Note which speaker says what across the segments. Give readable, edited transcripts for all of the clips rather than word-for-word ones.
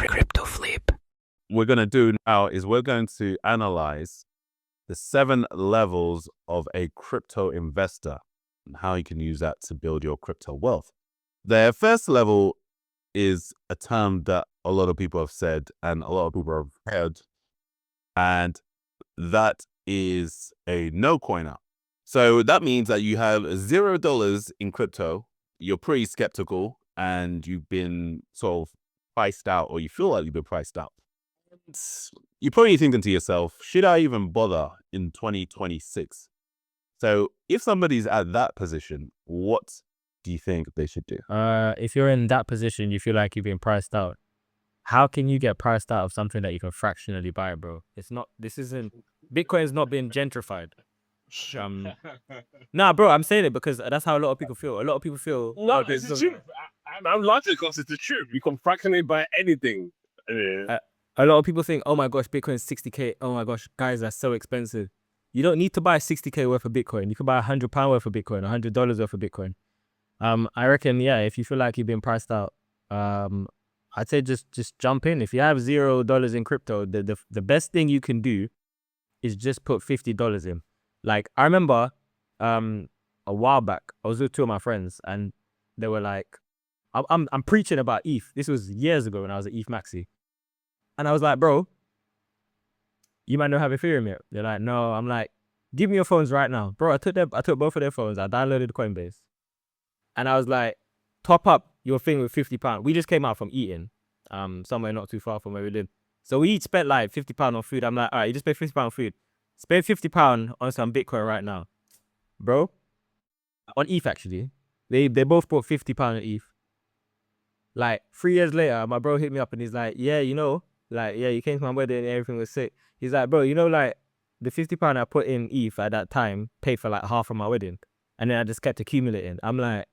Speaker 1: Crypto flip.
Speaker 2: We're going to do now is we're going to analyze the 7 levels of a crypto investor and how you can use that to build your crypto wealth. The first level is a term that a lot of people have said and a lot of people have heard, and that is a no coiner. So that means that you have $0 in crypto, you're pretty skeptical, and you've been sort of priced out, or you feel like you've been priced out. You're probably thinking to yourself, should I even bother in 2026? So if somebody's at that position, what do you think they should do?
Speaker 1: If you're in that position, you feel like you've been priced out. How can you get priced out of something that you can fractionally buy, bro? Bitcoin's not being gentrified. Nah, bro, I'm saying it because that's how a lot of people feel. A lot of people feel.
Speaker 3: No, this is true. I'm laughing because it's the truth. You can fractionally buy anything.
Speaker 1: A lot of people think, oh my gosh, Bitcoin is 60K. Oh my gosh, guys, that's so expensive. You don't need to buy 60K worth of Bitcoin. You can buy £100 worth of Bitcoin, $100 worth of Bitcoin. I reckon, yeah, if you feel like you've been priced out, I'd say just jump in. If you have $0 in crypto, the best thing you can do is just put $50 in. Like, I remember a while back, I was with 2 of my friends and they were like, I'm preaching about ETH. This was years ago when I was at ETH Maxi. And I was like, bro, you might not have Ethereum yet. They're like, no. I'm like, give me your phones right now. Bro, I took both of their phones. I downloaded Coinbase. And I was like, top up your thing with £50. We just came out from eating, somewhere not too far from where we live. So we each spent like £50 on food. I'm like, all right, you just paid £50 on food. Spend £50 on some Bitcoin right now. Bro, on ETH actually. They both bought £50 on ETH. Like 3 years later, my bro hit me up and he's like, yeah, you know, like, yeah, you came to my wedding and everything was sick. He's like, bro, you know, like the £50 I put in ETH at that time paid for like half of my wedding. And then I just kept accumulating. I'm like,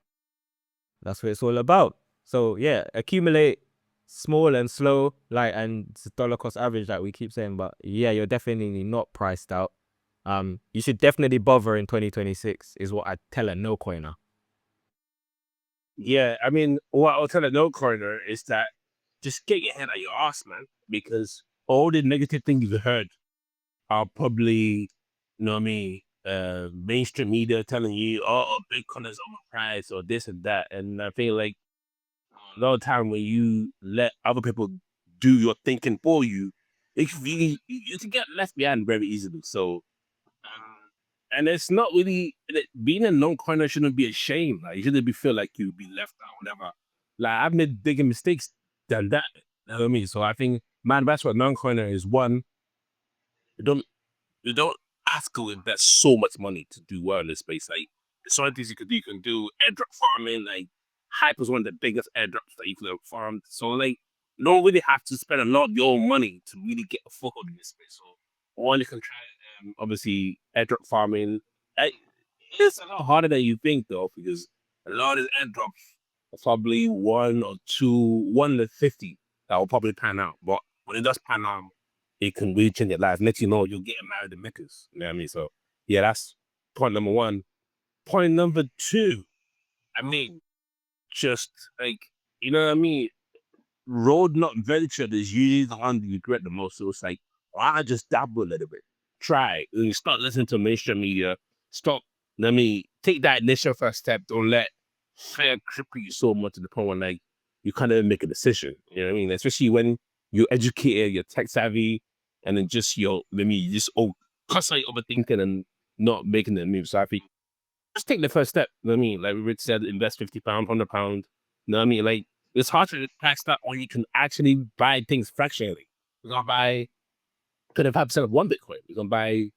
Speaker 1: that's what it's all about. So yeah, accumulate small and slow, like, and it's dollar cost average like we keep saying. But yeah, you're definitely not priced out. You should definitely bother in 2026 is what I tell a no coiner.
Speaker 3: Yeah, I mean, what I'll tell a no coiner is that just get your head out your ass, man, because all the negative things you've heard are probably, you know what I mean, mainstream media telling you, oh, Bitcoin is overpriced or this and that. And I feel like a lot of time when you let other people do your thinking for you, you can get left behind very easily. So, and it's not really, being a non-coiner shouldn't be a shame. Like, you shouldn't feel like you'd be left out, whatever. Like, I've made bigger mistakes than that. You know what I mean? So I think, man, that's what non-coiner is. One, you don't ask to invest so much money to do well in this space. Like, there's so many things you can do. You can do airdrop farming. Like, Hype is one of the biggest airdrops that you could have farmed. So, like, you don't really have to spend a lot of your own money to really get a foothold in this space. So, one, you can try, obviously, airdrop farming. It's a lot harder than you think, though, because a lot of these airdrops are probably 1 to 50 that will probably pan out. But when it does pan out, it can really change your life. Next you know, you'll get married to Meccas. You know what I mean? So, yeah, that's point number 1. Point number 2, I mean, just like, you know what I mean? Road not venture is usually the one you regret the most. So it's like, I just dabble a little bit. Try. And you start listening to mainstream media. Stop. Let me take that initial first step. Don't let fear cripple you so much to the point where, like, you can't even make a decision. You know what I mean? Especially when you're educated, you're tech savvy, and then just constantly overthinking and not making the move. So I think just take the first step. You know what I mean? Like Rich said, invest £50, £100. You know what I mean? Like, it's hard to tax that when you can actually buy things fractionally. You're gonna buy 25% of one Bitcoin. You're gonna buy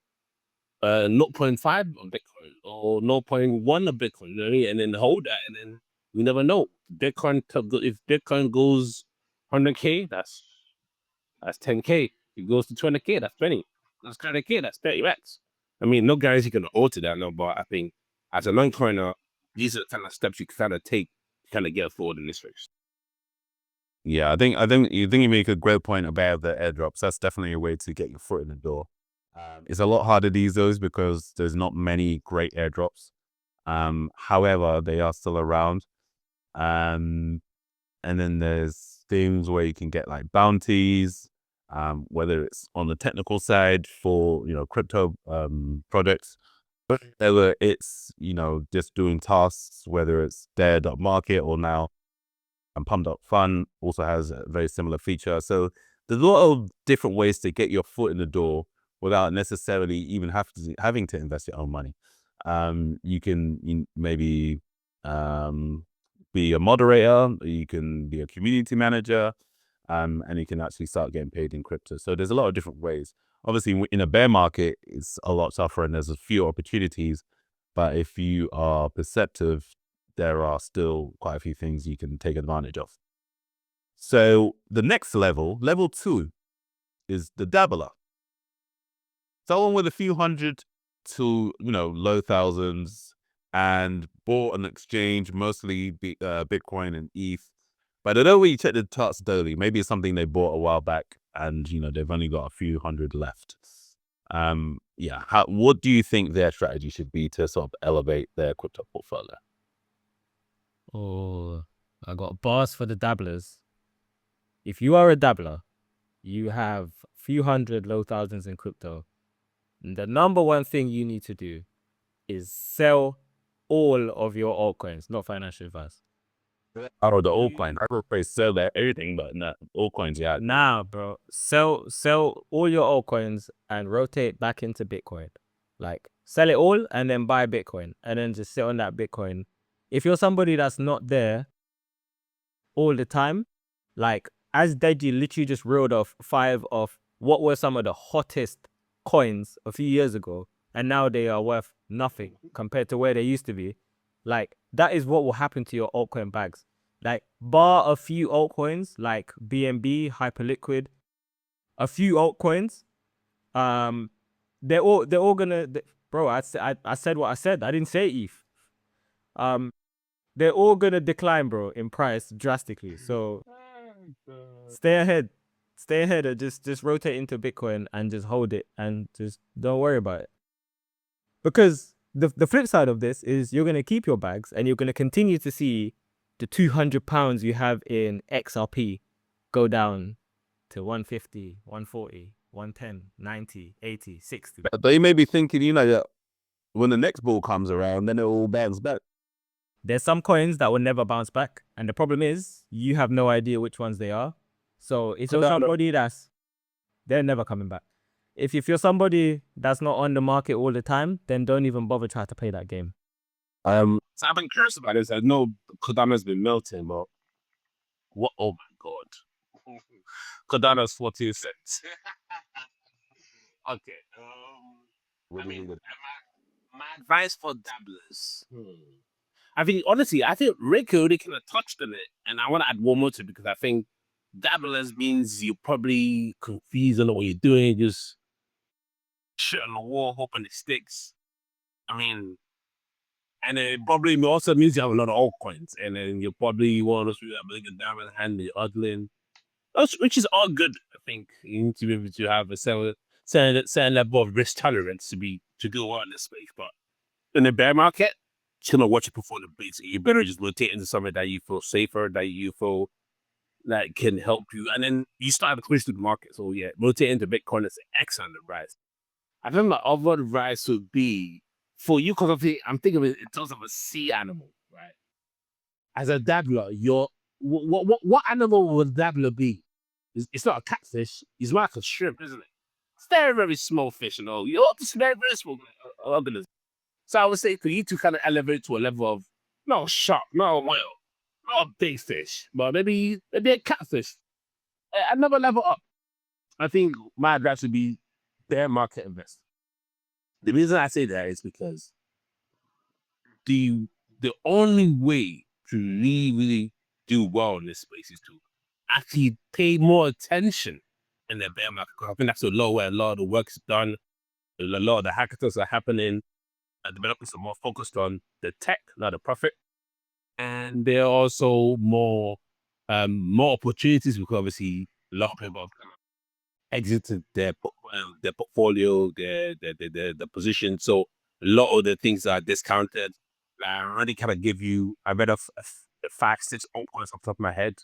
Speaker 3: 0.5 of Bitcoin or 0.1 of Bitcoin. You know what I mean? And then hold that, and then you never know. If Bitcoin goes 100K, that's 10K. If it goes to 20K, that's 20. That's 30K, that's 30x. I mean, no guarantee you can alter that, no, but I think as a long coiner, these are the kind of steps you can kind of take to kind of get forward in this race.
Speaker 2: Yeah, I think you make a great point about the airdrops. That's definitely a way to get your foot in the door. It's a lot harder these days because there's not many great airdrops. However, they are still around. And then there's things where you can get like bounties, whether it's on the technical side for, crypto projects, whether it's, just doing tasks, whether it's Dare.market or now Pump.fun also has a very similar feature. So there's a lot of different ways to get your foot in the door without necessarily even having to invest your own money. You can maybe be a moderator, you can be a community manager, and you can actually start getting paid in crypto. So there's a lot of different ways. Obviously, in a bear market, it's a lot tougher and there's a few opportunities. But if you are perceptive, there are still quite a few things you can take advantage of. So the next level, level 2, is the Dabbler. Someone with a few hundred to, low thousands, and bought an exchange, mostly Bitcoin and ETH. But I don't really check the charts daily. Maybe it's something they bought a while back and, they've only got a few hundred left. What do you think their strategy should be to sort of elevate their crypto portfolio?
Speaker 1: Oh, I got bars for the dabblers. If you are a dabbler, you have a few hundred, low thousands in crypto. And the number one thing you need to do is sell all of your altcoins, not financial advice.
Speaker 2: Oh, the altcoin. I prefer sell that everything, but not altcoins. Yeah.
Speaker 1: Nah, bro. Sell all your altcoins and rotate back into Bitcoin. Like, sell it all and then buy Bitcoin and then just sit on that Bitcoin. If you're somebody that's not there all the time, like as Deji literally just reeled off 5 of what were some of the hottest coins a few years ago, and now they are worth nothing compared to where they used to be. Like, that is what will happen to your altcoin bags. Like, bar a few altcoins like BNB, Hyperliquid, a few altcoins, they're all gonna, bro. I said what I said. I didn't say ETH. They're all gonna decline, bro, in price drastically. So stay ahead and just rotate into Bitcoin and just hold it and just don't worry about it. Because the flip side of this is you're gonna keep your bags and you're gonna continue to see the £200 you have in XRP go down to 150, 140, 110, 90, 80, 60.
Speaker 2: But they may be thinking, that when the next bull comes around, then it all bounce back.
Speaker 1: There's some coins that will never bounce back. And the problem is you have no idea which ones they are. So if you're somebody they're never coming back. If you're somebody that's not on the market all the time, then don't even bother trying to play that game.
Speaker 3: So I've been curious about this. I know Cardano's been melting, but what? Oh my god, Cardano's 14 cents. Okay. My advice for dabblers. I think honestly, Rick already kind of touched on it, and I want to add one more to it because I think dabblers means you're probably confused on what you're doing, just shit on the wall, hoping it sticks. I mean, and it probably also means you have a lot of altcoins, and then you probably want to have like a diamond hand, you're udling, which is all good. I think you need to be able to have a certain level of risk tolerance to do well in this space. But in the bear market, you know what you perform the base. You better just rotate into something that you feel safer, that you feel that can help you, and then you start to push to the market. So yeah, rotate into Bitcoin. It's excellent advice. I think my other advice would be for you, because I'm thinking of it in terms of a sea animal, right? As a dabbler, what animal would a dabbler be? It's not a catfish. It's more like a shrimp, isn't it? It's very, very small fish and all. You're just very, very small organism. So I would say for you to kind of elevate to a level of not a shark, not a whale, not a big fish, but maybe a catfish. Another level up. I think my advice would be bear market invest. The reason I say that is because the only way to really do well in this space is to actually pay more attention in the bear market. I think that's a lot where a lot of the work is done, a lot of the hackathons are happening, and developers are more focused on the tech, not the profit. And there are also more opportunities because obviously a lot of people have kind of exited their portfolio, their position. So a lot of the things are discounted. I already kind of give you, I read 5, 6 altcoins off the top of my head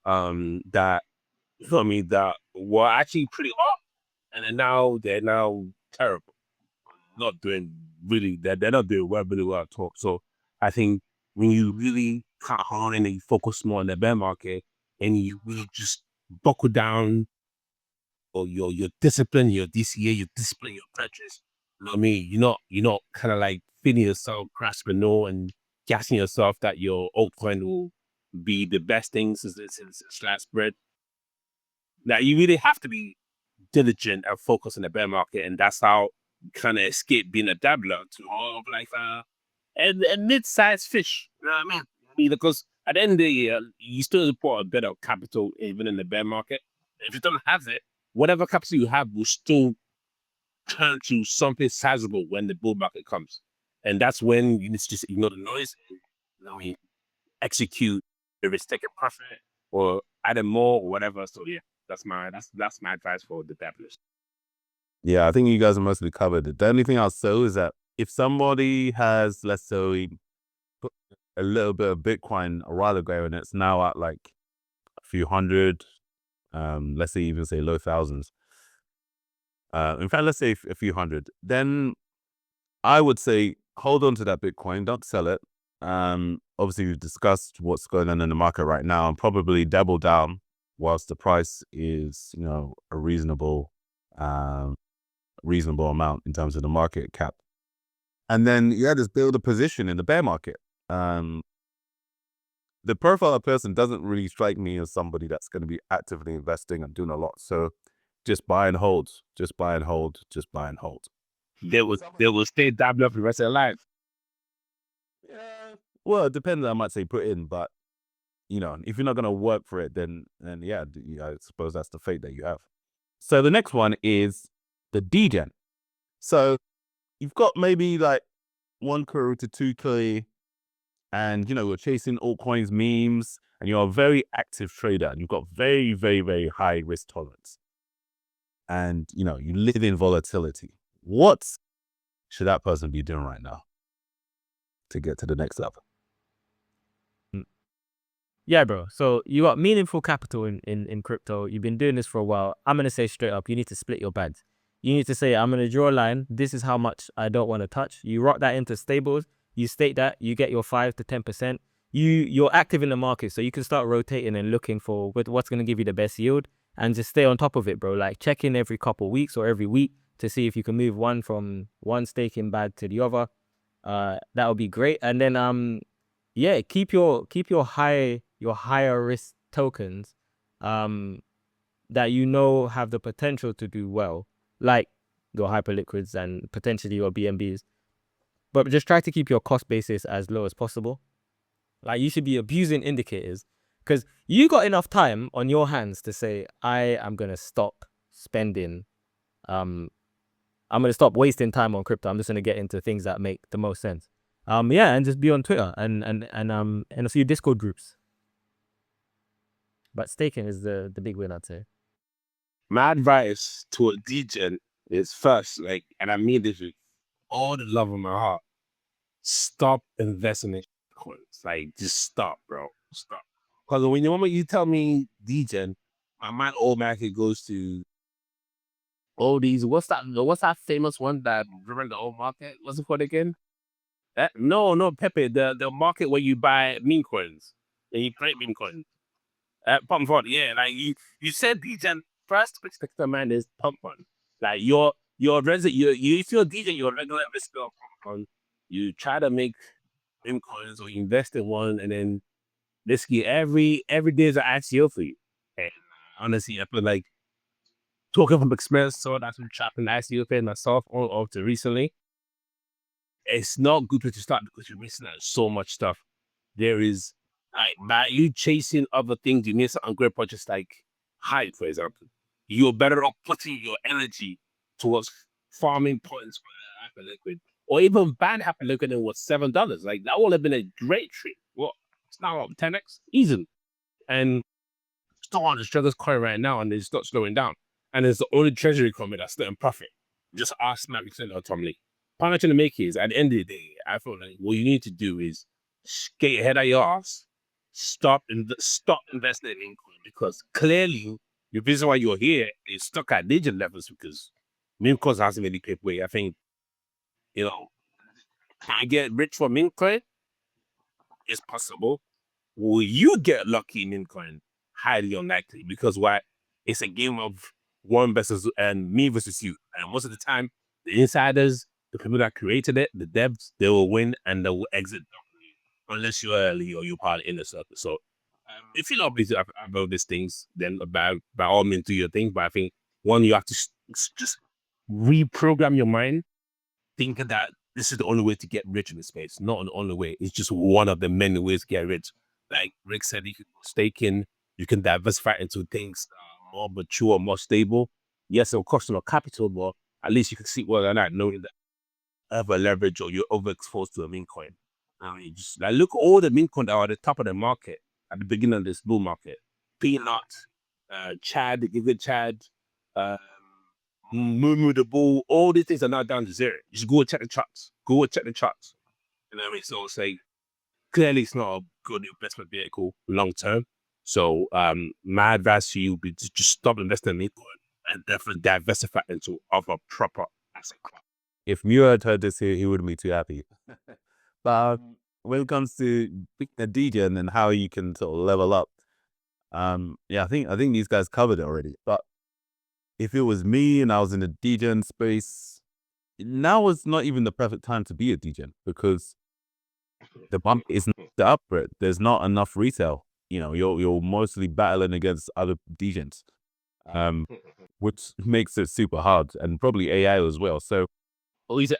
Speaker 3: that, you know what I mean, that were actually pretty hot, and then now they're now terrible. Not doing really, they're not doing really well at all. So I think when you really cut on and you focus more on the bear market and you really just buckle down, or your discipline, your DCA, your discipline, your purchase. You know what I mean? You're not kind of like feeling yourself grasping no and gassing yourself that your altcoin will be the best thing since last spread. Now you really have to be diligent and focus on the bear market, and that's how you kind of escape being a dabbler to all of like a mid-sized fish. You know what I mean? Because at the end of the year, you still support a bit of capital even in the bear market. If you don't have it, whatever capital you have will still turn to something sizable when the bull market comes. And that's when you need to just ignore the noise and, you know, execute if it's taking profit or adding more or whatever. So yeah, that's my advice for the dabblers.
Speaker 2: Yeah, I think you guys are mostly covered. The only thing I'll say is that if somebody has, let's say, put a little bit of Bitcoin a while ago and it's now at like a few hundred, let's say even say low thousands. In fact, let's say a few hundred, then I would say hold on to that Bitcoin, don't sell it. Obviously we've discussed what's going on in the market right now and probably double down whilst the price is, a reasonable amount in terms of the market cap. And then just build a position in the bear market. The profile of person doesn't really strike me as somebody that's going to be actively investing and doing a lot. So just buy and hold, just buy and hold, just buy and hold.
Speaker 3: They will stay dabbling for the rest of their life.
Speaker 2: Yeah. Well, it depends. I might say put in, but if you're not going to work for it, then yeah, I suppose that's the fate that you have. So the next one is the Degen. So you've got maybe like 1K to 2K, and you're chasing altcoins, memes, and you're a very active trader, and you've got very, very, very high risk tolerance, and you live in volatility. What should that person be doing right now to get to the next level?
Speaker 1: Yeah, bro. So you got meaningful capital in crypto. You've been doing this for a while. I'm going to say straight up, you need to split your bags. You need to say, I'm going to draw a line. This is how much I don't want to touch. You rock that into stables. You state that. You get your 5 to 10%. You're active in the market, so you can start rotating and looking for what's going to give you the best yield and just stay on top of it, bro. Like check in every couple of weeks or every week to see if you can move one from one staking bag to the other. That would be great. And then yeah, keep your higher risk tokens that have the potential to do well, like your hyperliquids and potentially your BNBs. But just try to keep your cost basis as low as possible. Like you should be abusing indicators because you got enough time on your hands to say, I am gonna stop spending. I'm gonna stop wasting time on crypto. I'm just gonna get into things that make the most sense. Yeah, and just be on Twitter and also your Discord groups. But staking is the big win, I'd say.
Speaker 3: My advice to a Degen is first, and I mean this with all the love of my heart, stop investing in coins. Just stop, bro. Stop. Because when you tell me Degen, my mind automatically goes to all these. What's that famous one that remember the old market? What's it called again? No, Pepe. The market where you buy meme coins and you create meme coins. Pump fund, yeah. Like you said, Degen. First thing to mind is pump fund. Like if you're Degen, you're a regular investor of pump fund. You try to make meme coins or you invest in one, and then basically every day is an ICO for you. And honestly, I feel like talking from experience, so that's been trapped in the ICO phase myself all up to recently. It's not good to start because you're missing out so much stuff. There is, by you chasing other things, you miss out on great projects like Hive, for example. You're better off putting your energy towards farming points for Hyperliquid, or even ban Hyperliquid and was $7. Like that would have been a great trade. Well, it's now up 10x easily, and still on the strongest coin right now, and it's not slowing down. And it's the only treasury coin that's still in profit. Just ask Matt or Tom Lee. Point I'm trying to make is at the end of the day, I feel like what you need to do is get your head out your ass stop investing in Bitcoin, because clearly the reason why you're here is stuck at Degen levels, because meme coins hasn't really paid way. I think, you know, can I get rich from meme coin? It's possible. Will you get lucky in meme coin? Highly unlikely, because why? It's a game of one versus and me versus you. And most of the time, the insiders, the people that created it, the devs, they will win and they will exit unless you're early or you're part of the inner circle. So if you're not busy about these things, then by all means do your thing. But I think one, you have to just reprogram your mind, thinking that this is the only way to get rich in this space. Not the only way. It's just one of the many ways to get rich. Like Rick said, you can stake in, you can diversify into things that are more mature, more stable. Yes, it'll cost a lot of capital, but at least you can see whether or not knowing that over leverage or you're overexposed to a meme coin. I mean, just like look at all the meme coins that are at the top of the market at the beginning of this bull market. Peanut, Chad, the Giga Chad, Moo the Bull, all these things are now down to zero. You should go and check the charts. Go and check the charts. You know what I mean? So say clearly it's not a good investment vehicle long term. So my advice to you would be to just stop investing in Bitcoin and definitely diversify into other proper asset class.
Speaker 2: If Muir had heard this here, he wouldn't be too happy. But when it comes to the Degen and how you can sort of level up, yeah, I think these guys covered it already. But if it was me and I was in the Degen space, now is not even the perfect time to be a Degen, because the bump is not up for it. There's not enough retail. You know, you're mostly battling against other Degens, which makes it super hard, and probably AI as well. So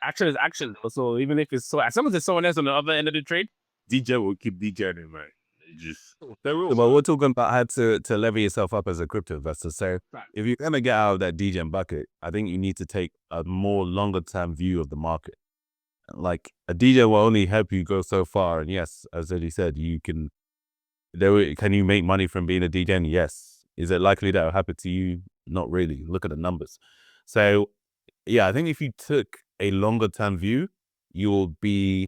Speaker 3: Action is action. So even if it's as long as there's someone else on the other end of the trade, DJ will keep DJing, man.
Speaker 2: Well, we're talking about how to level yourself up as a crypto investor. So if you're gonna get out of that Degen bucket, I think you need to take a more longer term view of the market. Like a DJ will only help you go so far. And yes, as Eddie said, you can. Can you make money from being a DJ? Yes. Is it likely that will happen to you? Not really. Look at the numbers. So yeah, I think if you took a longer term view, you will be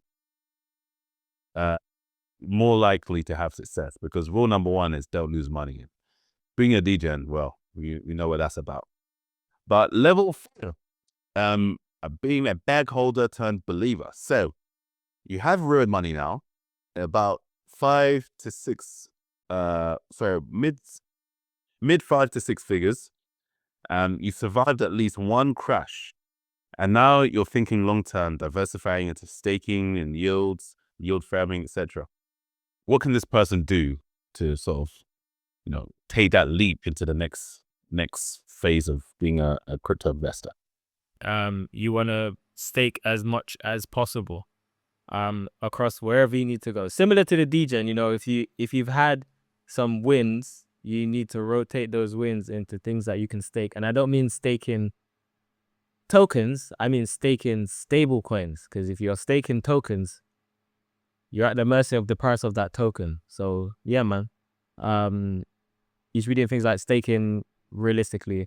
Speaker 2: more likely to have success, because rule number one is don't lose money. Being a DJ, well, you know what that's about. But level 4, being a bag holder turned believer. So you have real money now, about 5 to 6, mid 5 to 6 figures. You survived at least one crash, and now you're thinking long term, diversifying into staking and yields, yield farming, etc. What can this person do to sort of, take that leap into the next phase of being a crypto investor?
Speaker 1: You want to stake as much as possible across wherever you need to go. Similar to the Degen, if you've had some wins, you need to rotate those wins into things that you can stake. And I don't mean staking tokens, I mean staking stable coins, because if you're staking tokens, you're at the mercy of the price of that token. So yeah, man, you should be doing things like staking realistically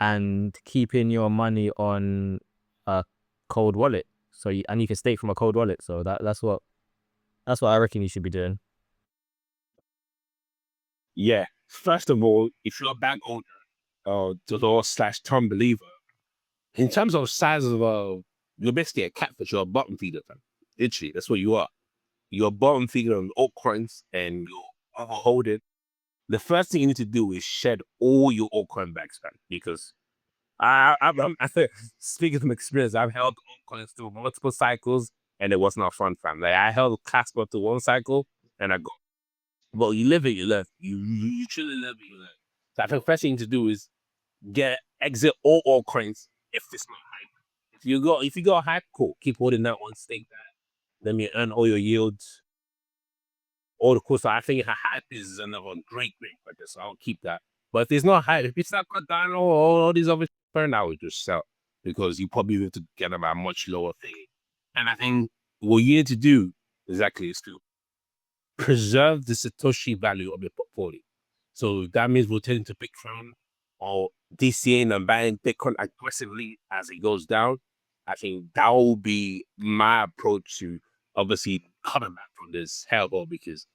Speaker 1: and keeping your money on a cold wallet. So you can stake from a cold wallet. So that's what I reckon you should be doing.
Speaker 3: Yeah. First of all, if you're a bag owner, /term believer, in terms of size of you're basically a catfish. You're a bottom feeder, fam. Literally, that's what you are. You're a bottom feeder on altcoins and you're overholding. The first thing you need to do is shed all your altcoin bags, fam, because I think, speaking from experience, I've held altcoins through multiple cycles and it was not fun, fam. Like I held Casper through one cycle and I go, well, you live it, you learn. You truly live it, you learn. So I think the first thing you need to do is exit all altcoins if it's not hype. If you got hype, cool. Keep holding that one, stake that. Then you earn all your yields. All the course. So I think hype is another great factor, so I'll keep that. But if there's no hype, if it's not cut down all these other burn, I would just sell, because you probably need to get them at a much lower thing. And I think what you need to do exactly is to preserve the Satoshi value of your portfolio. So that means rotating to Bitcoin or DCAing and buying Bitcoin aggressively as it goes down. I think that will be my approach to obviously coming back from this hellhole, because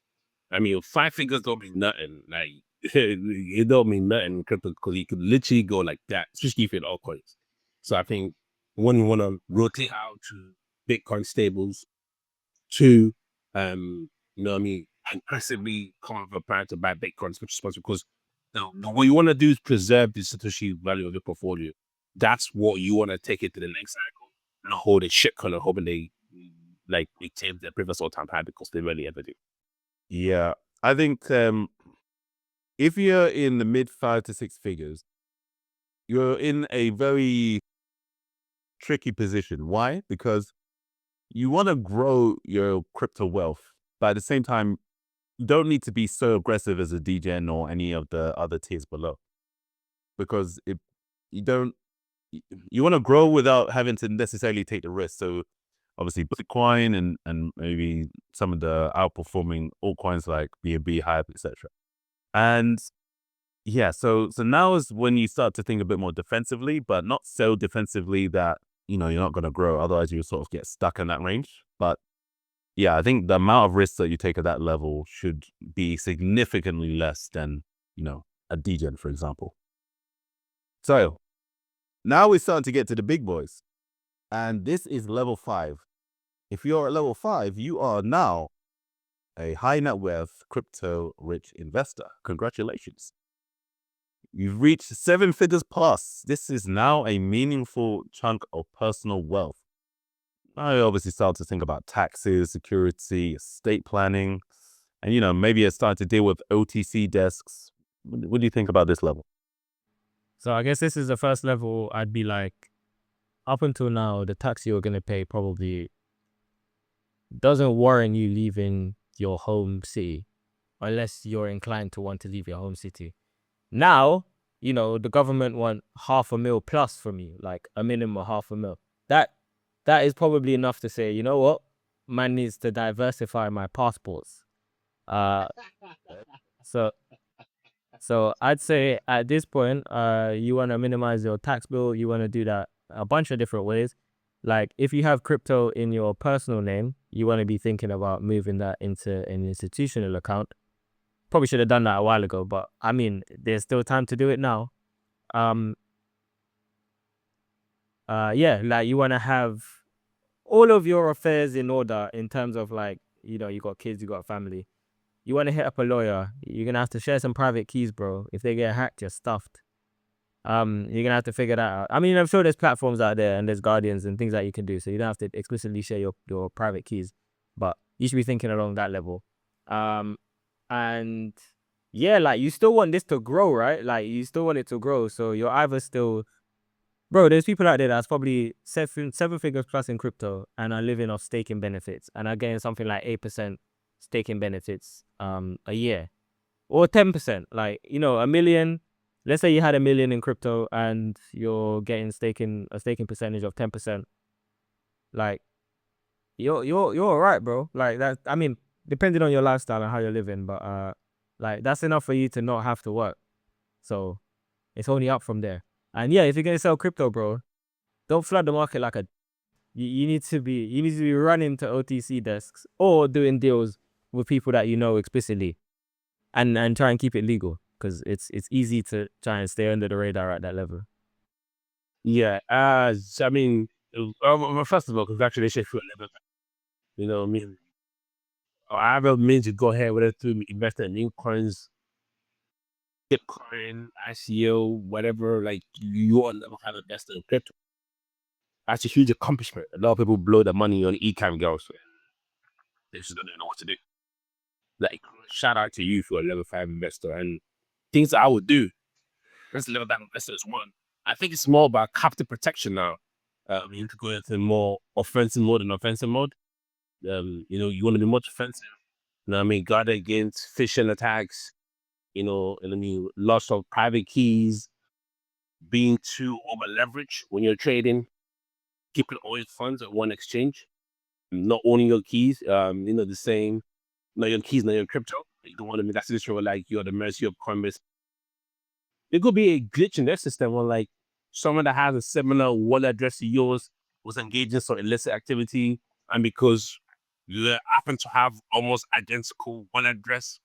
Speaker 3: I mean, 5 figures don't mean nothing. Like, it don't mean nothing in crypto because you could literally go like that, especially if you're in altcoins. So I think one, we want to rotate out to Bitcoin stables. Two, you know what I mean, aggressively come up with a plan to buy Bitcoin as much as possible because what you want to do is preserve the Satoshi value of your portfolio. That's what you want to take it to the next cycle, not hold a shit color, hoping they like maintain their previous all-time high because they rarely ever do.
Speaker 2: Yeah, I think if you're in the mid 5 to 6 figures, you're in a very tricky position. Why? Because you want to grow your crypto wealth, but at the same time, you don't need to be so aggressive as a Degen or any of the other tiers below. Because if you don't, you want to grow without having to necessarily take the risk. So obviously Bitcoin and maybe some of the outperforming altcoins like BNB, Hype, etc. And yeah, so now is when you start to think a bit more defensively, but not so defensively that you're not going to grow. Otherwise, you sort of get stuck in that range. But yeah, I think the amount of risks that you take at that level should be significantly less than a Degen, for example. So now we're starting to get to the big boys, and this is level 5. If you're at level 5, you are now a high net worth crypto rich investor. Congratulations. You've reached 7 figures plus. This is now a meaningful chunk of personal wealth. I obviously start to think about taxes, security, estate planning, and maybe it's starting to deal with OTC desks. What do you think about this level?
Speaker 1: So I guess this is the first level. I'd be like, up until now, the tax you're going to pay probably doesn't warrant you leaving your home city unless you're inclined to want to leave your home city. Now, the government want $500,000 plus from you, like a minimum of $500,000. That is probably enough to say, you know what, man needs to diversify my passports. So I'd say at this point, you want to minimize your tax bill. You want to do that a bunch of different ways. Like if you have crypto in your personal name, you want to be thinking about moving that into an institutional account. Probably should have done that a while ago, but I mean, there's still time to do it now. Yeah, like you want to have all of your affairs in order in terms of like, you got kids, you got a family. You want to hit up a lawyer, you're going to have to share some private keys, bro. If they get hacked, you're stuffed. You're going to have to figure that out. I mean, I'm sure there's platforms out there and there's guardians and things that you can do. So you don't have to explicitly share your private keys, but you should be thinking along that level. And yeah, like you still want this to grow, right? Like you still want it to grow. So you're either still, bro, there's people out there that's probably seven figures plus in crypto and are living off staking benefits and are getting something like 8% staking benefits a year, or 10%. Like, a million. Let's say you had $1 million in crypto and you're getting a staking percentage of 10%. Like, you're all right, bro. Like that. I mean, depending on your lifestyle and how you're living, but like that's enough for you to not have to work. So it's only up from there. And yeah, if you're gonna sell crypto, bro, don't flood the market like you need to be running to OTC desks or doing deals with people that you know explicitly, and try and keep it legal because it's easy to try and stay under the radar at that level.
Speaker 3: Yeah, I mean, first of all, congratulations for a level. You know what I mean? I have a means to go ahead with it to invest in new coins, Bitcoin, ICO, whatever. Like you want to have invested in crypto. That's a huge accomplishment. A lot of people blow their money on e-cam girls. They just don't know what to do. Like, shout out to you for a level 5 investor and things that I would do. First level 5 investor is one. I think it's more about capital protection now. You could go into more offensive mode than offensive mode. You want to be more defensive. You know what I mean? Guard against phishing attacks. And then you loss of private keys, being too over leveraged when you're trading, keeping all your funds at one exchange, not owning your keys. The same, not your keys, not your crypto. You don't want to make that situation where like you're at the mercy of Coinbase. It could be a glitch in their system where like someone that has a similar wallet address to yours was engaged in some illicit activity, and because that happen to have almost identical wallet address,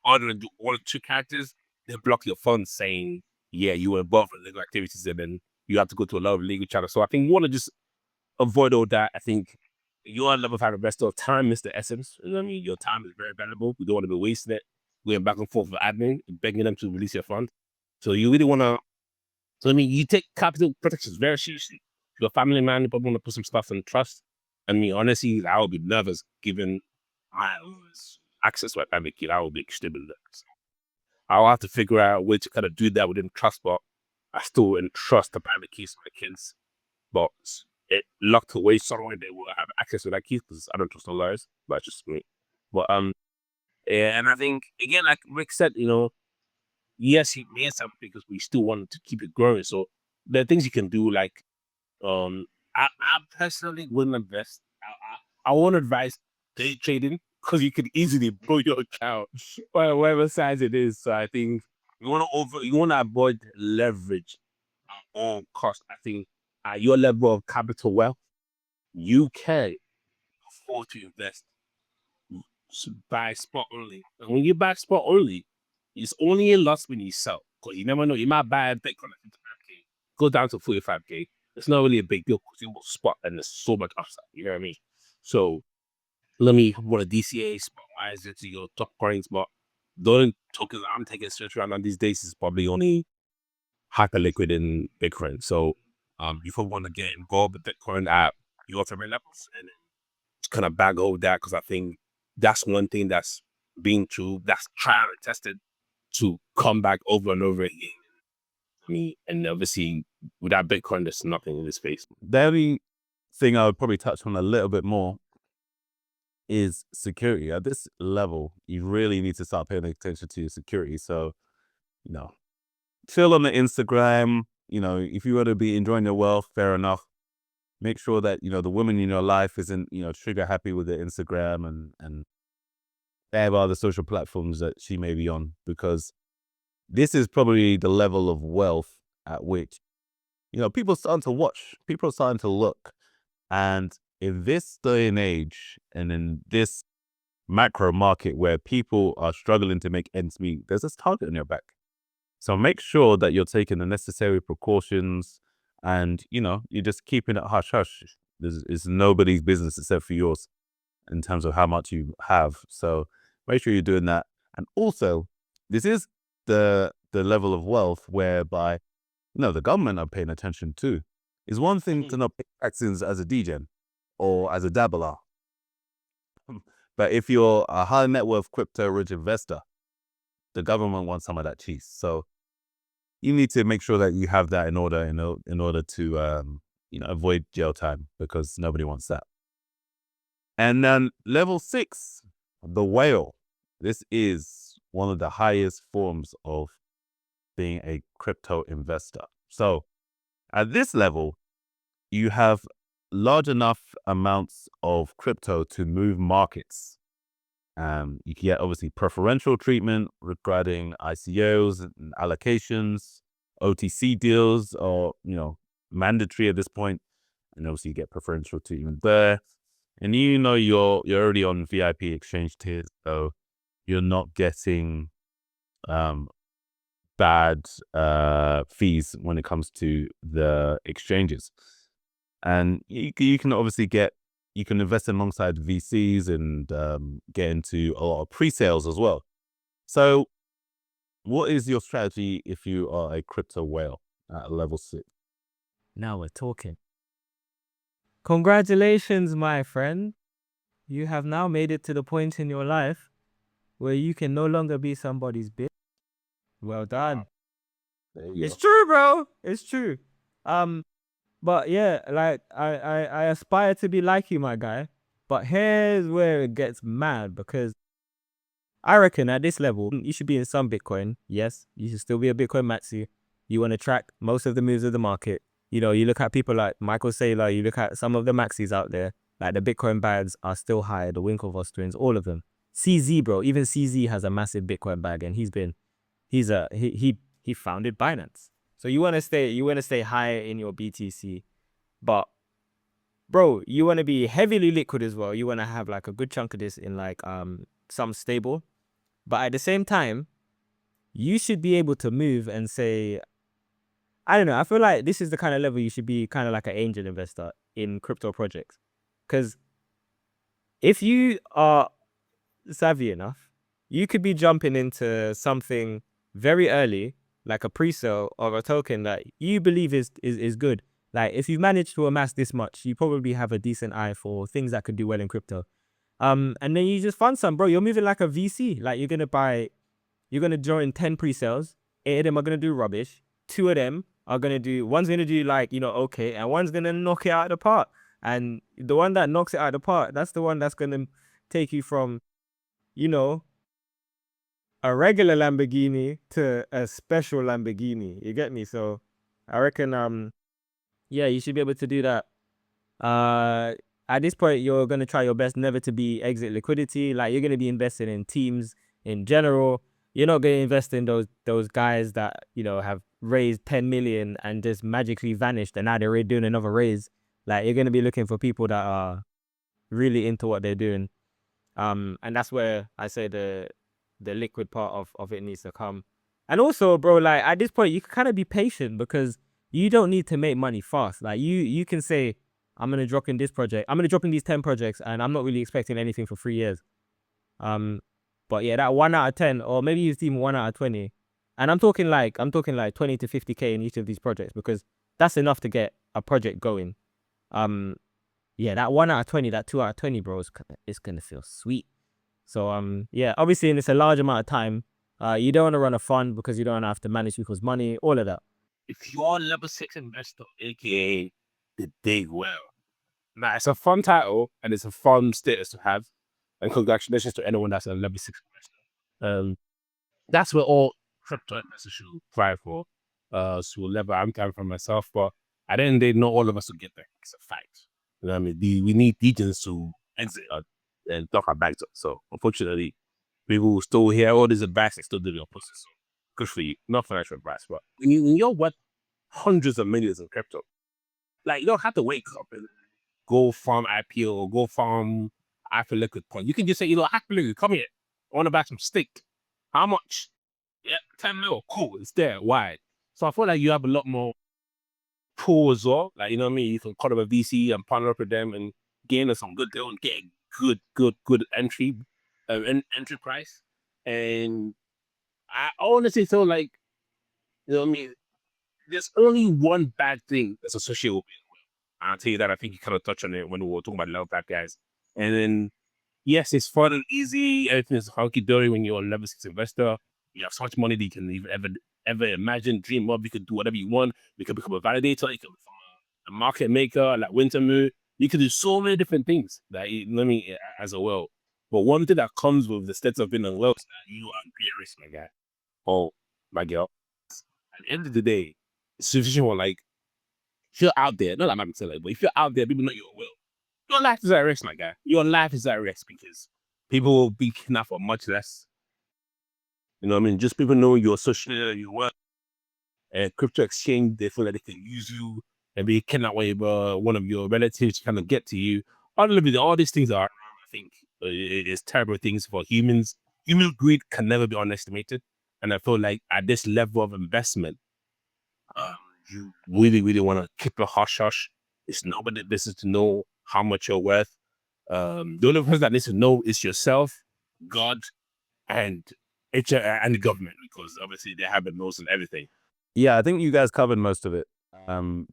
Speaker 3: other than do one or two characters, they block your funds saying, yeah, you were involved in illegal activities, and then you have to go to a lot of legal channels. So I think you want to just avoid all that. I think your level of investor of time is the essence. You know what I mean? Your time is very valuable. We don't want to be wasting it, going back and forth with admin, begging them to release your fund. So you really want to, so I mean, you take capital protections very seriously. If you're a family man, you probably want to put some stuff in trust. I mean, honestly, I would be nervous given I was access to my private key. I would be extremely nervous. I'll have to figure out a way to kind of do that within trust, but I still entrust the private keys to my kids. But it locked away somewhere they will have access to that key because I don't trust the lawyers, but it's just me. But yeah, and I think again, like Rick said, you know, yes, he made something because we still wanted to keep it growing. So there are things you can do, like I personally wouldn't invest. I won't advise day trading because you could easily blow your account or whatever size it is. So I think you want to avoid leverage at all costs. I think at your level of capital wealth, you can afford to invest. Buy spot only. And when you buy spot only, it's only a loss when you sell. Because you never know. You might buy a Bitcoin at 55K, go down to 45K. It's not really a big deal because you will spot and there's so much upside. You know what I mean? So let me want a DCA spot wise into your top coins, but the only tokens I'm taking search around on these days is probably only hyperliquid in Bitcoin. So you probably want to get involved with Bitcoin at your favorite levels and then kind of bag over that because I think that's one thing that's been true, that's tried and tested to come back over and over again. I mean, and obviously without Bitcoin, there's nothing in this space.
Speaker 2: The only thing I would probably touch on a little bit more is security. At this level, you really need to start paying attention to your security. So, you know, chill on the Instagram. You know, if you want to be enjoying your wealth, fair enough. Make sure that, you know, the woman in your life isn't, you know, trigger happy with the Instagram and have other social platforms that she may be on, because this is probably the level of wealth at which, you know, people are starting to watch, people are starting to look. And in this day and age, and in this macro market where people are struggling to make ends meet, there's this target on your back. So make sure that you're taking the necessary precautions and, you know, you're just keeping it hush hush. It's nobody's business except for yours in terms of how much you have. So make sure you're doing that. And also, this is the level of wealth whereby, you know, the government are paying attention to. It's one thing to not pay taxes as a Degen or as a Dabbler. But if you're a high net worth crypto rich investor, the government wants some of that cheese. So you need to make sure that you have that in order, in order to, you know, avoid jail time, because nobody wants that. And then level 6, the whale. This is one of the highest forms of being a crypto investor. So at this level, you have large enough amounts of crypto to move markets. You can get obviously preferential treatment regarding ICOs and allocations, OTC deals, or, you know, mandatory at this point. And obviously you get preferential treatment there. And you know you're already on VIP exchange tiers, so you're not getting bad fees when it comes to the exchanges. And you can obviously you can invest alongside VCs and get into a lot of pre-sales as well. So what is your strategy if you are a crypto whale at level 6?
Speaker 1: Now we're talking. Congratulations, my friend. You have now made it to the point in your life where you can no longer be somebody's bitch. Well done.
Speaker 2: There you
Speaker 1: It's
Speaker 2: go.
Speaker 1: true, bro. It's true. But yeah, like I aspire to be like you, my guy. But here's where it gets mad, because I reckon at this level, you should be in some Bitcoin. Yes, you should still be a Bitcoin maxi. You want to track most of the moves of the market. You know, you look at people like Michael Saylor, you look at some of the maxis out there, like the Bitcoin bags are still high, the Winklevoss twins, all of them. CZ, bro, even CZ has a massive Bitcoin bag, and he founded Binance. So you want to stay high in your BTC, but bro, you want to be heavily liquid as well. You want to have like a good chunk of this in like some stable, but at the same time, you should be able to move and say, I don't know. I feel like this is the kind of level you should be kind of like an angel investor in crypto projects, because if you are savvy enough, you could be jumping into something very early, like a pre-sale or a token that you believe is good. Like if you manage to amass this much, you probably have a decent eye for things that could do well in crypto. And then you just fund some, bro. You're moving like a VC. Like you're gonna join 10 pre-sales. 8 of them are gonna do rubbish. 2 of them are gonna do. One's gonna do like okay, and one's gonna knock it out of the park. And the one that knocks it out of the park, that's the one that's gonna take you from, a regular Lamborghini to a special Lamborghini. You get me? So I reckon yeah, you should be able to do that. At this point, you're gonna try your best never to be exit liquidity. Like you're gonna be investing in teams in general. You're not gonna invest in those guys that have raised 10 million and just magically vanished, and now they're doing another raise. Like you're gonna be looking for people that are really into what they're doing. And that's where I say the liquid part of it needs to come. And also, bro, like at this point, you can kind of be patient because you don't need to make money fast. Like you can say, I'm gonna drop in this project. I'm gonna drop in these 10 projects, and I'm not really expecting anything for 3 years. But yeah, that 1 out of 10, or maybe it's even 1 out of 20. And I'm talking like 20 to 50K in each of these projects, because that's enough to get a project going. Yeah, that 1 out of 20, that 2 out of 20, bro, it's gonna feel sweet. So yeah, obviously, and it's a large amount of time. You don't want to run a fund because you don't have to manage people's money, all of that.
Speaker 3: If you're a level 6 investor, aka the big whale, now it's a fun title and it's a fun status to have. And congratulations to anyone that's a level 6 investor. That's what all crypto investors should try for. So level I'm coming from myself, but at the end of the day, not all of us will get there. It's a fact. You know what I mean? We need Degens to exit and knock our bags up. So unfortunately, people will still hear all this advice and still do the opposite. So good for you. Not financial advice, but when you're worth hundreds of millions in crypto, like you don't have to wake up and go farm IPO or go farm Liquid coin. You can just say, Liquid, come here. I want to buy some steak. How much? Yeah, 10 mil. Cool, it's there. Why? So I feel like you have a lot more pool as well. Like, you know what I mean? You can call up a VC and partner up with them and gain some good deal and get a good entry price. And I honestly feel like, you know what I mean? There's only one bad thing that's associated with it. I'll tell you that. I think you kind of touched on it when we were talking about level bad guys. And then, yes, it's fun and easy. Everything is hunky-dory when you're a level 6 investor. You have so much money that you can even ever imagine, dream of. You could do whatever you want. You can become a validator. You can become a market maker like Wintermoo. You can do so many different things that as a well. But one thing that comes with the status of being a wealth is that you are great risk, my guy. Oh, my girl. At the end of the day, it's sufficient for like, if you're out there, not like I'm saying, but if you're out there, people know you're well. Your life is at risk, my guy. Your life is at risk because people will be kidnapped for much less. You know what I mean? Just people know you're social, you work. Crypto exchange, they feel like they can use you and be kidnapped by one of your relatives to kind of get to you. All these things are, I think, it's terrible things for humans. Human greed can never be underestimated. And I feel like at this level of investment, you really, really want to keep it hush-hush. It's nobody's business to know how much you're worth. The only person that needs to know is yourself, God, and the government, because obviously they have the most and everything.
Speaker 2: Yeah, I think you guys covered most of it.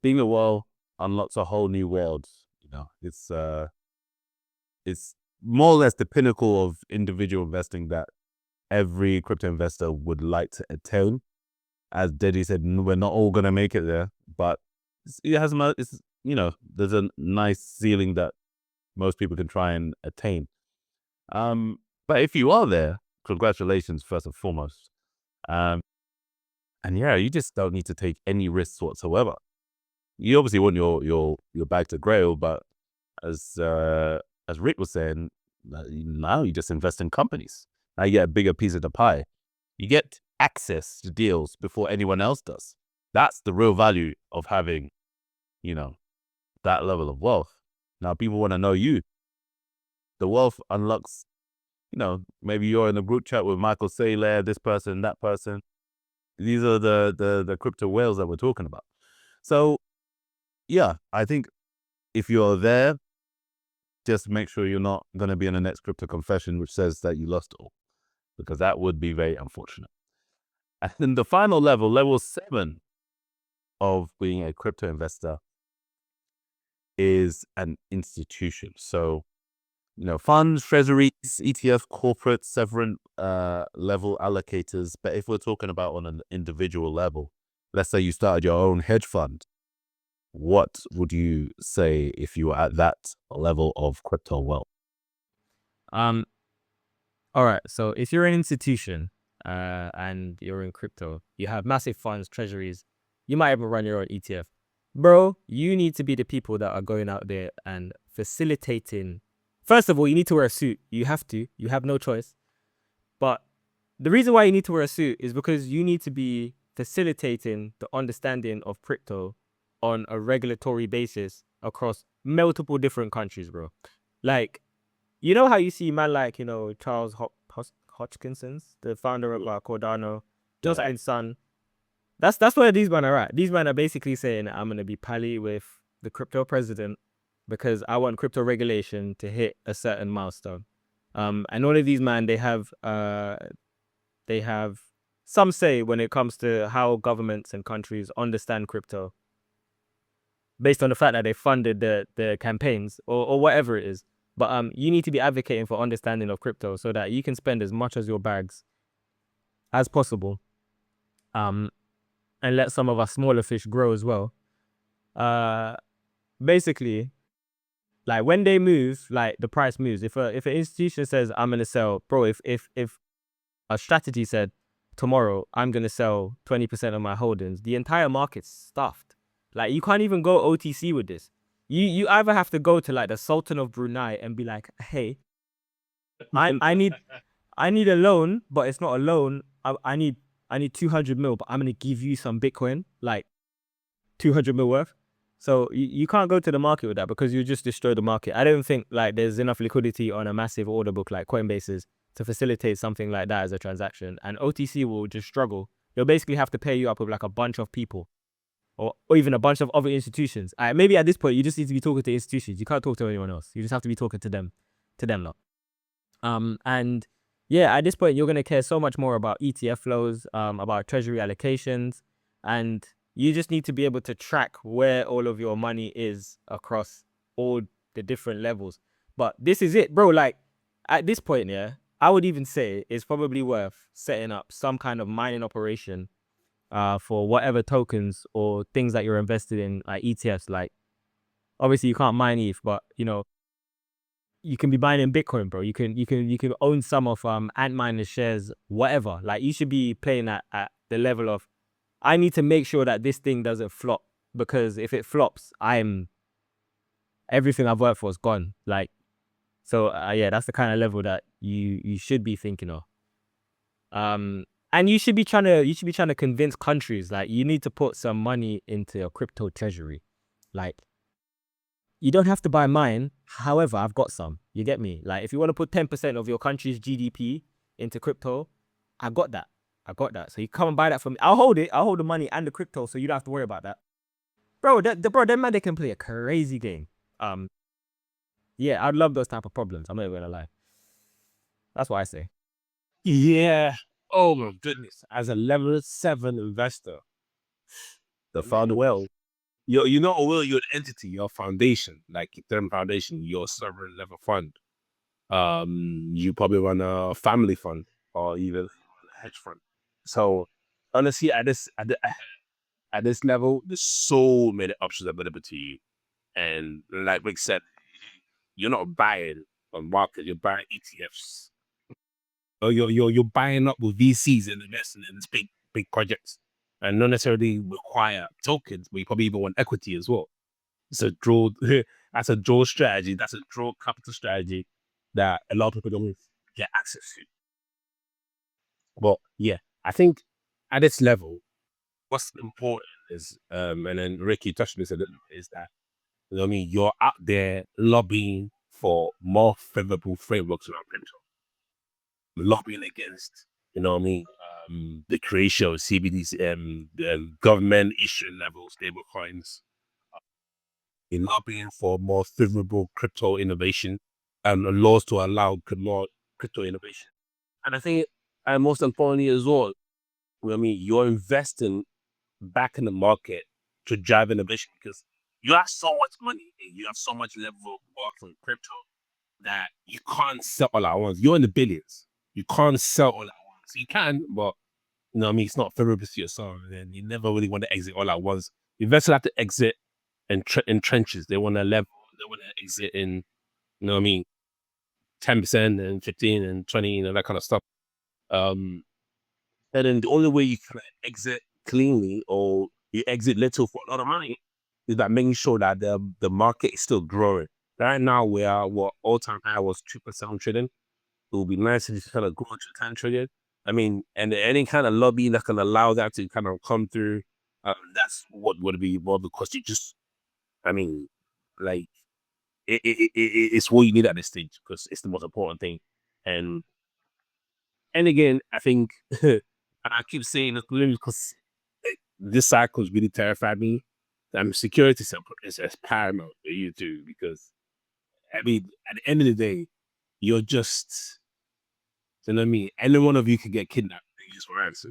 Speaker 2: Being a whale unlocks a whole new world. It's more or less the pinnacle of individual investing that every crypto investor would like to attain. As Deddy said, we're not all gonna make it there, but there's a nice ceiling that most people can try and attain. But if you are there, congratulations first and foremost. And yeah, you just don't need to take any risks whatsoever. You obviously want your bag to grail, but as Rick was saying, now you just invest in companies. Now you get a bigger piece of the pie. You get access to deals before anyone else does. That's the real value of having, that level of wealth. Now people want to know you. The wealth unlocks, maybe you're in a group chat with Michael Saylor, this person, that person. These are the crypto whales that we're talking about. So yeah, I think if you're there, just make sure you're not going to be in the next crypto confession which says that you lost all, because that would be very unfortunate. And then the final level, level 7 of being a crypto investor, is an institution. So, funds, treasuries, ETF, corporate, sovereign level allocators. But if we're talking about on an individual level, let's say you started your own hedge fund, what would you say if you were at that level of crypto wealth?
Speaker 1: All right. So if you're an institution and you're in crypto, you have massive funds, treasuries, you might even run your own ETF. Bro, you need to be the people that are going out there and facilitating. First of all, you need to wear a suit. You have to. You have no choice. But the reason why you need to wear a suit is because you need to be facilitating the understanding of crypto on a regulatory basis across multiple different countries, bro. Like, you know how you see man like, Charles Hodgkinson's, the founder of Cardano, just and son. That's where these men are at. These men are basically saying, I'm going to be pally with the crypto president because I want crypto regulation to hit a certain milestone. And all of these men, they have some say when it comes to how governments and countries understand crypto based on the fact that they funded the campaigns or whatever it is. But you need to be advocating for understanding of crypto so that you can spend as much as your bags as possible. And let some of our smaller fish grow as well. Basically, like when they move, like the price moves. If an institution says I'm gonna sell, bro, if a strategy said tomorrow I'm gonna sell 20% of my holdings, the entire market's stuffed. Like you can't even go OTC with this. You either have to go to like the Sultan of Brunei and be like, hey, I need a loan, but it's not a loan. I need 200 mil, but I'm gonna give you some Bitcoin, like 200 mil worth. So you can't go to the market with that because you just destroy the market. I don't think like there's enough liquidity on a massive order book like Coinbase's to facilitate something like that as a transaction. And OTC will just struggle. They'll basically have to pair you up with like a bunch of people or even a bunch of other institutions. Maybe at this point you just need to be talking to institutions. You can't talk to anyone else. You just have to be talking to them lot. And yeah, at this point you're gonna care so much more about ETF flows, about treasury allocations, and you just need to be able to track where all of your money is across all the different levels. But this is it, bro. Like at this point, yeah, I would even say it's probably worth setting up some kind of mining operation for whatever tokens or things that you're invested in, like ETFs. Like obviously you can't mine ETH, but you can be mining Bitcoin, bro. You can own some of Antminer's shares, whatever. Like you should be playing at the level of I need to make sure that this thing doesn't flop, because if it flops, everything I've worked for is gone. Like, so yeah, that's the kind of level that you should be thinking of. And you should be trying to convince countries, like you need to put some money into your crypto treasury. Like, you don't have to buy mine. However, I've got some. You get me? Like, if you want to put 10% of your country's GDP into crypto, I got that. So you come and buy that from me. I'll hold it. I'll hold the money and the crypto, so you don't have to worry about that. Bro, them man, they can play a crazy game. Yeah, I'd love those type of problems. I'm not even gonna lie. That's what I say.
Speaker 3: Yeah. Oh my goodness. As a level 7 investor,
Speaker 2: The fund
Speaker 3: well, you're not a will, you're an entity, you're a foundation, like Ethereum Foundation, you're a sovereign level fund. You probably run a family fund or even a hedge fund. So honestly, at this level, there's so many options available to you. And like Rick said, you're not buying on market, you're buying ETFs. Or you're buying up with VCs and investing in these big projects, and not necessarily require tokens, but you probably even want equity as well. It's a draw. That's a draw strategy. That's a draw capital strategy that a lot of people don't get access to. But yeah, I think at this level, what's important is, and then Ricky touched on this a little bit, is that You know what I mean? You're out there lobbying for more favorable frameworks around crypto, lobbying against, you know what I mean, the creation of CBDC, the government issue level stable coins, in lobbying for more favorable crypto innovation and laws to allow more crypto innovation. And I think, and most importantly as well, you know what I mean, you're investing back in the market to drive innovation because you have so much money and you have so much level of wealth from crypto that you can't sell all at once. You're in the billions. You can't sell all at once. You can, but you know what I mean, it's not favorable to yourself. And you never really want to exit all at once. Investors have to exit in trenches. They want to level, they want to exit in, you know what I mean, 10% and 15 and 20, you know, that kind of stuff. And then the only way you can exit cleanly or you exit little for a lot of money is by making sure that the market is still growing. Right now, we are what all-time high was 2% trillion. It would be nice to just kind of grow to 10 trillion. I mean, and any kind of lobby that can allow that to kind of come through, that's what would be more because you just, I mean, like, it's what you need at this stage because it's the most important thing. And again, I think, and I keep saying this because this cycle has really terrified me. Security is paramount for you too, because I mean, at the end of the day, you're just, you know what I mean? Any one of you can get kidnapped. You just for answer.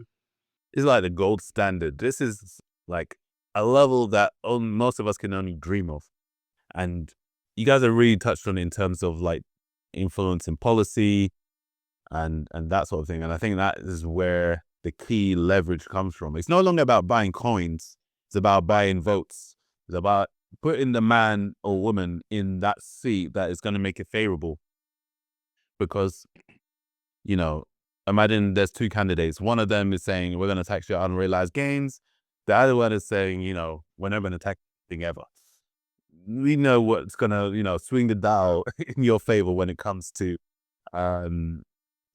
Speaker 2: It's like the gold standard. This is like a level that most of us can only dream of. And you guys are really touched on it in terms of like influence in policy and that sort of thing. And I think that is where the key leverage comes from. It's no longer about buying coins. It's about buying votes. It's about putting the man or woman in that seat that is going to make it favorable. Because, you know, imagine there's two candidates. One of them is saying, we're going to tax your unrealized gains. The other one is saying, you know, we're never going to tax anything ever. We know what's going to, you know, swing the dial in your favor when it comes to, when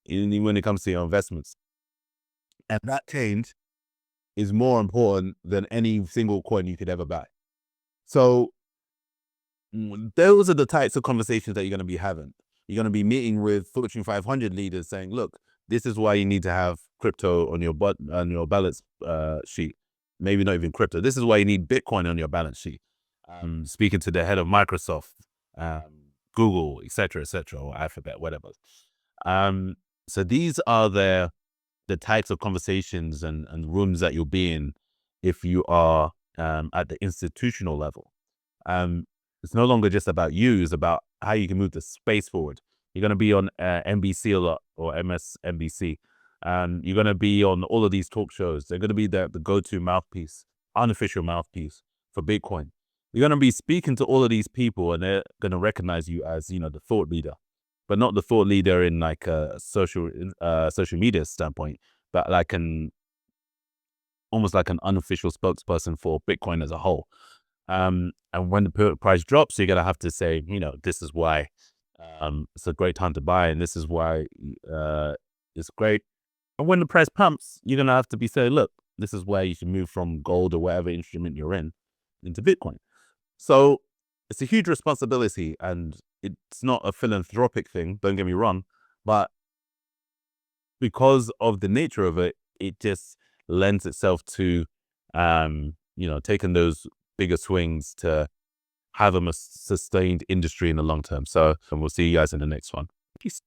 Speaker 2: it comes to your investments. And that change is more important than any single coin you could ever buy. So those are the types of conversations that you're going to be having. You're going to be meeting with Fortune 500 leaders saying, look, this is why you need to have crypto on your balance sheet. Maybe not even crypto. This is why you need Bitcoin on your balance sheet. Speaking to the head of Microsoft, Google, etc., or Alphabet, whatever. So these are the types of conversations and rooms that you'll be in if you are at the institutional level. It's no longer just about you, it's about how you can move the space forward. You're going to be on NBC a lot, or MSNBC. You're going to be on all of these talk shows. They're going to be the go-to mouthpiece, unofficial mouthpiece for Bitcoin. You're going to be speaking to all of these people and they're going to recognize you as, you know, the thought leader, but not the thought leader in like a social media standpoint, but like almost like an unofficial spokesperson for Bitcoin as a whole. And when the price drops, you're going to have to say, you know, this is why it's a great time to buy, and this is why it's great. And when the price pumps, you're going to have to be saying, look, this is where you should move from gold or whatever instrument you're in into Bitcoin. So it's a huge responsibility, and it's not a philanthropic thing, don't get me wrong, but because of the nature of it, it just lends itself to, you know, taking those bigger swings to have a sustained industry in the long term. So, and we'll see you guys in the next one. Peace.